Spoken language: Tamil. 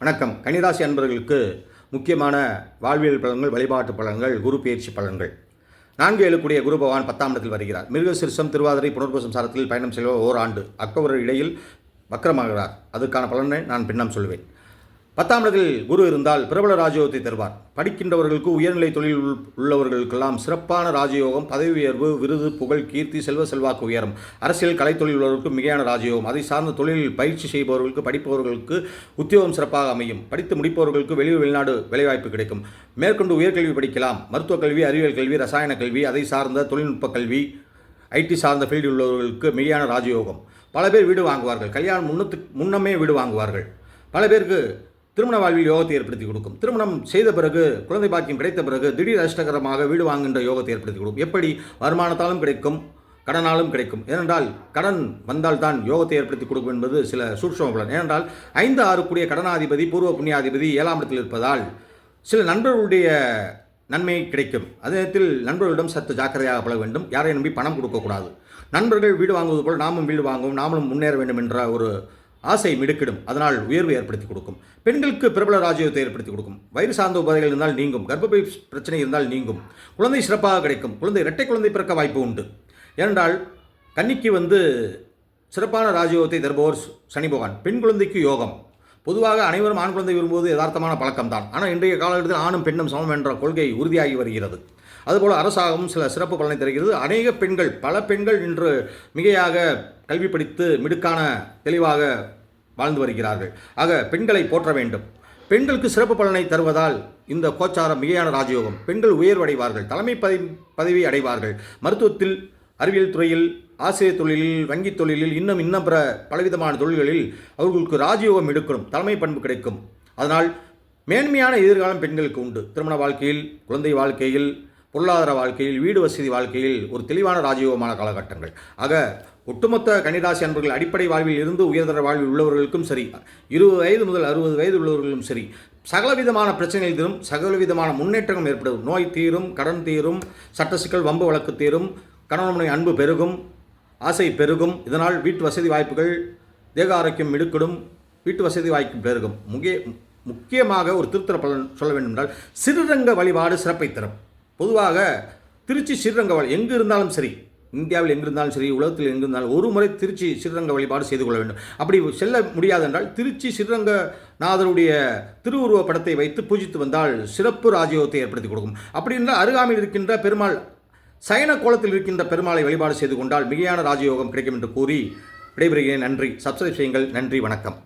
வணக்கம். கன்னிராசி அன்பர்களுக்கு முக்கியமான வாழ்வியல் பலன்கள், வழிபாட்டு பலன்கள், குரு பெயர்ச்சி பலன்கள். 4 கூடிய குரு பகவான் 10ஆம் இடத்தில் வருகிறார். மிருகசீரிஷம், திருவாதிரை, புனர்பூசம் சாரத்தில் பயணம் செய்ய ஓராண்டு அக்டோபர் இடையில் வக்ரமாகிறார். அதற்கான பலனை நான் பின்னம் சொல்வேன். 10ஆம் இடத்தில் குரு இருந்தால் பிரபல ராஜயோகத்தை தருவார். படிக்கின்றவர்களுக்கு, உயர்நிலை தொழில் உள்ளவர்களுக்கெல்லாம் சிறப்பான ராஜயோகம், பதவி உயர்வு, விருது, புகழ், கீர்த்தி, செல்வாக்கு உயரும். அரசியல், கலைத்தொழில் உள்ளவர்களுக்கு மிகையான ராஜயோகம். அதை சார்ந்த தொழிலில் பயிற்சி செய்பவர்களுக்கு, படிப்பவர்களுக்கு உத்தியோகம் சிறப்பாக அமையும். படித்து முடிப்பவர்களுக்கு வெளிநாடு வேலைவாய்ப்பு கிடைக்கும். மேற்கொண்டு உயர்கல்வி படிக்கலாம். மருத்துவக் கல்வி, அறிவியல் கல்வி, ரசாயன கல்வி, அதை சார்ந்த தொழில்நுட்ப கல்வி, ஐடி சார்ந்த ஃபீல்டில் உள்ளவர்களுக்கு மிகையான ராஜயோகம். பல பேர் வீடு வாங்குவார்கள். கல்யாணம் முன்னமே வீடு வாங்குவார்கள். பல பேருக்கு திருமண வாழ்வில் யோகத்தை ஏற்படுத்தி கொடுக்கும். திருமணம் செய்த பிறகு, குழந்தை பாக்கியம் கிடைத்த பிறகு திடீர் அதிர்ஷ்டகரமாக வீடு வாங்குகின்ற யோகத்தை ஏற்படுத்தி கொடுக்கும். எப்படி? வருமானத்தாலும் கிடைக்கும், கடனாலும் கிடைக்கும். ஏனென்றால் கடன் வந்தால்தான் யோகத்தை ஏற்படுத்தி கொடுக்கும் என்பது சில சூட்சும பலன். ஏனென்றால் 5, 6 கூடிய கடனாதிபதி, பூர்வ புண்ணியாதிபதி 7ஆம் இடத்தில் இருப்பதால் சில நண்பர்களுடைய நன்மை கிடைக்கும். அதே நேரத்தில் நண்பர்களிடம் சற்று ஜாக்கிரதையாக பழக வேண்டும். யாரை நம்பி பணம் கொடுக்கக்கூடாது. நண்பர்கள் வீடு வாங்குவது போல் நாமும் வீடு வாங்குவோம், நாமளும் முன்னேற வேண்டும் என்ற ஒரு ஆசை மிடுக்கிடும். அதனால் உயர்வு ஏற்படுத்தி கொடுக்கும். பெண்களுக்கு பிரபல ராஜ்யத்தை ஏற்படுத்தி கொடுக்கும். வயிறு சார்ந்த உபாதைகள் இருந்தால் நீங்கும். கர்ப்பப்பை பிரச்சனை இருந்தால் நீங்கும். குழந்தை சிறப்பாக கிடைக்கும். இரட்டை குழந்தை பிறக்க வாய்ப்பு உண்டு. ஏனென்றால் கன்னிக்கு சிறப்பான ராஜயோகத்தை தருபவர் சனி பகவான். பெண் குழந்தைக்கு யோகம். பொதுவாக அனைவரும் ஆண் குழந்தை விரும்புவது யதார்த்தமான பழக்கம்தான். ஆனால் இன்றைய காலகட்டத்தில் ஆணும் பெண்ணும் சமம் என்ற கொள்கை உறுதியாகி வருகிறது. அதுபோல் அரசாங்கமும் சில சிறப்பு பலனை தருகிறது. அநேக பெண்கள், பல பெண்கள் இன்று மிகையாக கல்வி படித்து மிடுக்கான தெளிவாக வாழ்ந்து வருகிறார்கள். ஆக பெண்களை போற்ற வேண்டும். பெண்களுக்கு சிறப்பு பலனை தருவதால் இந்த கோச்சாரம் மிகையான ராஜயோகம். பெண்கள் உயர்வடைவார்கள், தலைமை பதவி அடைவார்கள். மருத்துவத்தில், அறிவியல் துறையில், ஆசிரியர் தொழிலில், வங்கி தொழிலில், இன்னும் பிற பலவிதமான தொழில்களில் அவர்களுக்கு ராஜயோகம் எடுக்கணும், தலைமை பண்பு கிடைக்கும். அதனால் மேன்மையான எதிர்காலம் பெண்களுக்கு உண்டு. திருமண வாழ்க்கையில், குழந்தை வாழ்க்கையில், பொருளாதார வாழ்க்கையில், வீடு வசதி வாழ்க்கையில் ஒரு தெளிவான ராஜயோகமான காலகட்டங்கள். ஆக ஒட்டுமொத்த கன்னிராசி அன்பர்கள் அடிப்படை வாழ்வில் இருந்து உயர்தர வாழ்வில் உள்ளவர்களுக்கும் சரி, 20 வயது முதல் 60 வயது உள்ளவர்களும் சரி, சகலவிதமான பிரச்சனைகள் தீரும், சகலவிதமான முன்னேற்றங்களும் ஏற்படும். நோய் தீரும், கடன் தீரும், சட்ட சிக்கல், வம்பு வழக்கு தீரும், கணவனுடைய அன்பு பெருகும், ஆசை பெருகும். இதனால் வீட்டு வசதி வாய்ப்புகள், தேக ஆரோக்கியம் மிடுக்கிடும், வீட்டு வசதி வாய்ப்பு பெருகும். முக்கியமாக ஒரு திருத்தர பலன் சொல்ல வேண்டும் என்றால் சிறுரங்க வழிபாடு சிறப்பை தரும். பொதுவாக திருச்சி ஸ்ரீரங்க எங்கு இருந்தாலும் சரி, இந்தியாவில் எங்கிருந்தாலும் சரி, உலகத்தில் எங்கிருந்தாலும் ஒரு முறை திருச்சி ஸ்ரீரங்க வழிபாடு செய்து கொள்ள வேண்டும். அப்படி செல்ல முடியாது என்றால் திருச்சி ஸ்ரீரங்கநாதருடைய திருவுருவ படத்தை வைத்து பூஜித்து வந்தால் சிறப்பு ராஜயோகத்தை ஏற்படுத்தி கொடுக்கும். அப்படி என்றால் அருகாமையில் இருக்கின்ற பெருமாள், சயன கோலத்தில் இருக்கின்ற பெருமாளை வழிபாடு செய்து கொண்டால் மிகையான ராஜயோகம் கிடைக்கும் என்று கூறி விடைபெறுகிறேன். நன்றி. சப்ஸ்கிரைப் செய்யுங்கள். நன்றி. வணக்கம்.